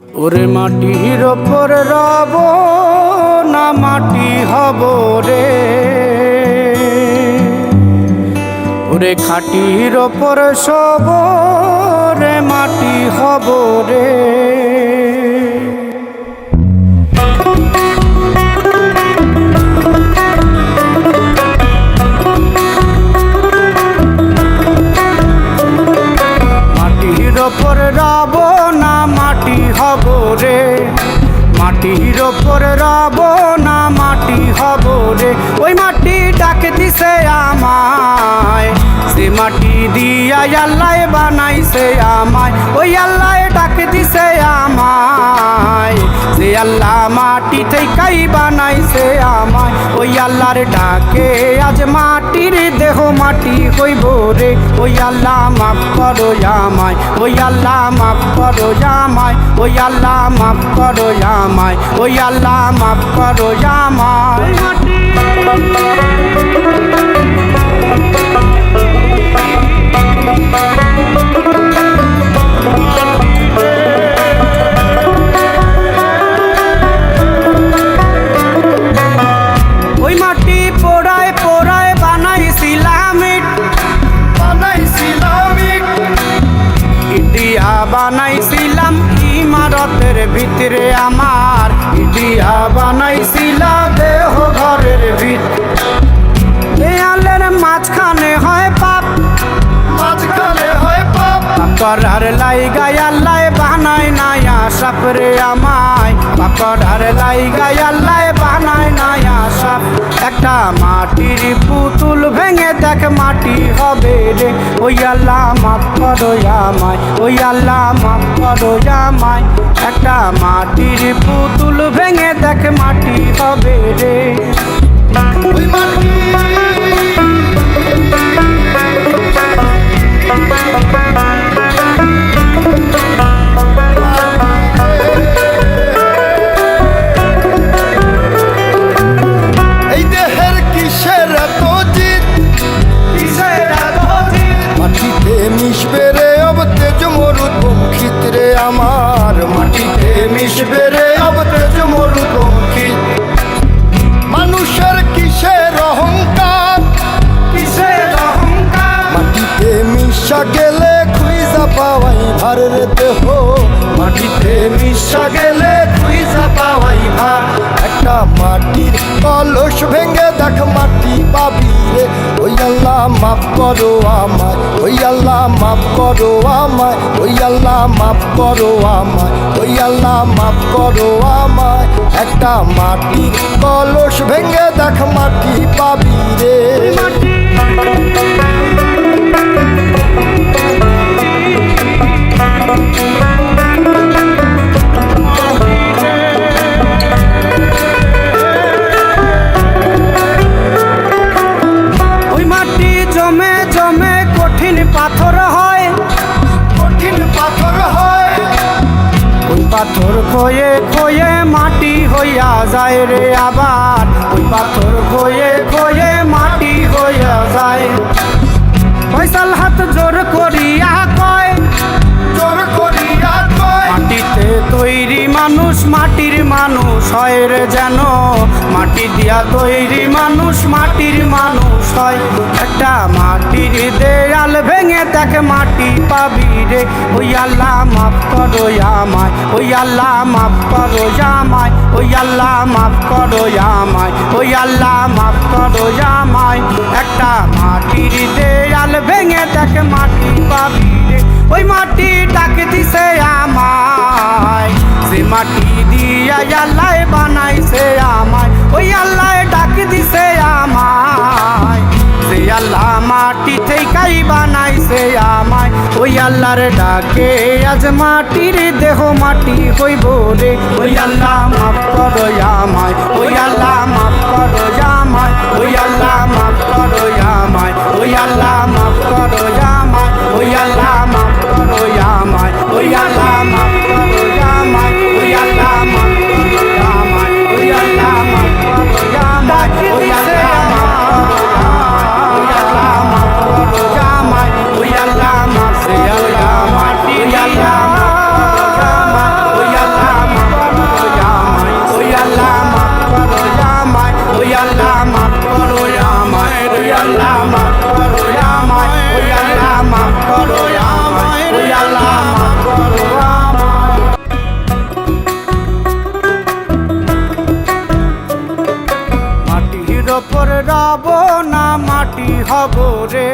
ওরে মাটির ওপর রব না মাটি হব রে, ওরে খাটির ওপর সব রে মাটি হব রে। মাটির ওপর রব না মাটি হব রে, মাটির ওপর রব না মাটি হব রে। ওই মাটি ডাক দিছে আমায়, সে মাটি দিয়া আল্লাহ বানাইছে আমায়। ওই আল্লাহ ডাক দিছে আমায়, সে আল্লাহ মাটি থেকেই বানাইছে আমায়। ওই আল্লাহর ডাকে আজ মাটির দেহ মাটি হইব রে। ওই আল্লাহ মাফ করো আমায়, ওই আল্লাহ মাফ করো আমায়, ওই আল্লাহ মাফ করো আমায়, ওই আল্লাহ মাফ করো আমায়। ওই মাটি পোড়ায় পোড়ায় বানাইছিলাম ইট, ইটিয়া বানাইছিলাম ইমারতের ভিতরে আমার, ইটিয়া বানাইছিলাম দেহ ঘরের ভিতরে। দেয়ালের মাঝখানে হয় পাপ, মাঝখানে হয় পাপ, করার লাইগায় আল্লাহ বানায় নাই আশাপ রে আমায়, করার লাইগায় আল্লাহ বানায় নাই আশাপ। একটা মাটির পুতুল ভেঙে দেখ মাটি হবে রে। ওই আল্লাহ মাফ করো আমায়, ওই আল্লাহ মাফ করো আমায়। একটা মাটির পুতুল ভেঙে দেখ মাটি হবে রে। ওই মাটি মিশবে রে অব তেজ মরুদ বঙ্কিত রে আমার, মাটিতে মিশবে রে অব তেজ মরুদ বঙ্কিত। মানুষের কিসের অহংকার, কিসের অহংকার, মাটিতে মিশা গেলে খুঁজা পাওয়াই ভার রে দেহ, মাটিতে মিশা গেলে খুঁজা পাওয়াই ভার। একটা মাটির কলস ভেঙে দেখ মাটি পাবি রে। ওই আল্লাহ মাফ করো আমায়, ওই আল্লাহ মাফ করো আমায়, ওই আল্লাহ মাফ করো আমায়, ওই আল্লাহ মাফ করো আমায়। একটা মাটির কলস ভেঙে দেখ মাটি পাবি রে। পাথর হয়, কঠিন পাথর হয়, ওই পাথর খয়ে খয়ে মাটি হইয়া যায় রে আবার। ওই পাথর খয়ে খয়ে মাটি হইয়া যায়। ফয়সাল হাত জোর করিয়া কয়, জোর করিয়া কয়, মাটিতে তৈরি মানুষ মাটির মানুষ হয় রে যেন। মাটি দিয়া তৈরি মানুষ মাটির মানুষ হয়। একটা মাটির দেয়াল ভেঙে দেখ মাটি পাবি রে। ওই আল্লাহ মাফ করো আমায়, ওই আল্লাহ মাফ করো আমায়, ওই আল্লাহ মাফ করো আমায়, ওই আল্লাহ মাফ করো আমায়। একটা মাটির দেয়াল ভেঙে দেখ মাটি পাবি রে। ওই মাটি ডাক দিছে আমায়, সে মাটি দিয়া আল্লাহ বানাইছে আমায়। ওই আল্লাহ ডাক দিছে আমায়, সে আল্লাহ মাটি থেকেই বানাইছে আমায়। ওই আল্লাহর ডাকে আজ মাটির দেহ মাটি হইব রে। ওই আল্লাহ মাফ করো আমায়, ওই আল্লাহ মাফ করো আমায়, ওই আল্লাহ মাফ করো আমায়, ওই আল্লাহ মাফ করো আমায়, ওই আল্লাহ মাফ করো আমায়, ওই আল্লাহ মাফ করো আমায়, ওই আল্লাহ মাফ করো আমায়, ওই আল্লাহ মাফ করো আমায়, ওই আল্লাহ মাফ করো আমায়, ওই আল্লাহ মাফ করো আমায়, ওই আল্লাহ মাফ করো আমায়, ওই আল্লাহ মাফ করো আমায়, ওই আল্লাহ মাটি হব রে,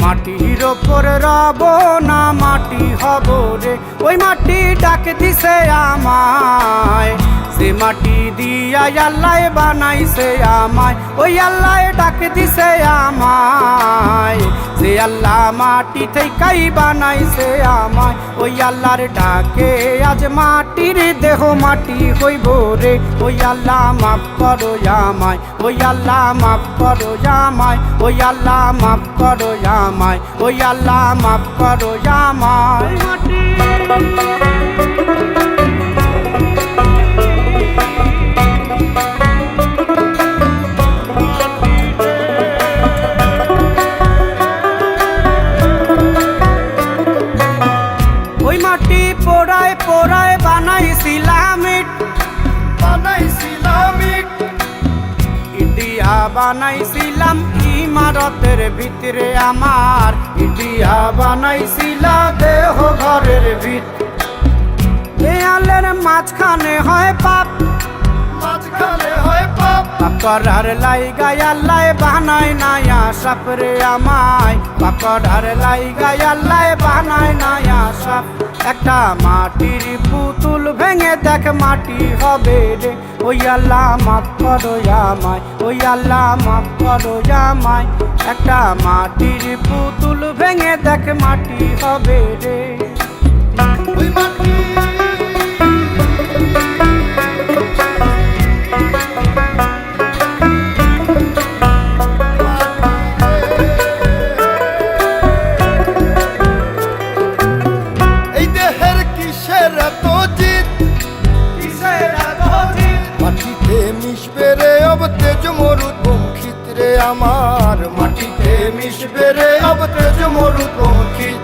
মাটির ওপর রব না মাটি হব রে। ওই মাটি ডাক দিছে আমায়, সে মাটি দিয়া আল্লাহ বানাইছে আমায়। ওই আল্লাহ ডাক দিছে আমায়, যে আল্লাহ মাটি থেকেই বানাইছে আমায়। ওই আল্লাহর ডাকে আজ মাটির দেহ মাটি হইব রে। ওই আল্লাহ মাফ করো আমায়, ওই আল্লাহ মাফ করো আমায়, ওই আল্লাহ মাফ করো আমায়, ওই আল্লাহ মাফ করো আমায়। ওই মাটি পোড়ায় পোড়ায় বানাইছিলাম ইট, বানাইছিলাম ইট, ইটিয়া বানাইছিলাম ইমারতের ভিতরে আমার, ইটিয়া বানাইছিলাম দেহ ঘরের ভিত। দেয়ালের মাঝখানে হয় পাপ, মাঝখানে হয় পাপ, পাপ করার লাইগাই আল্লাহ বানায় নায়া সাপ রে আমায়, পাপ করার লাইগাই আল্লাহ বানায় নায়া সাপ। একটা মাটির পুতুল ভেঙে দেখ মাটি হবে রে। ওই আল্লাহ মাফ করো আমায়, ওই আল্লাহ মাফ করো আমায়। একটা মাটির পুতুল ভেঙে দেখ মাটি হবে রে। ওই মাটি এই দেহের কিসের এত জিত, কিসের এত জিদ? মাটিতে মিশবে রে অব তেজ মরুদ বঙ্কিত রে আমার, মাটিতে মিশবে রে অব তেজ মরুদ বঙ্কিত।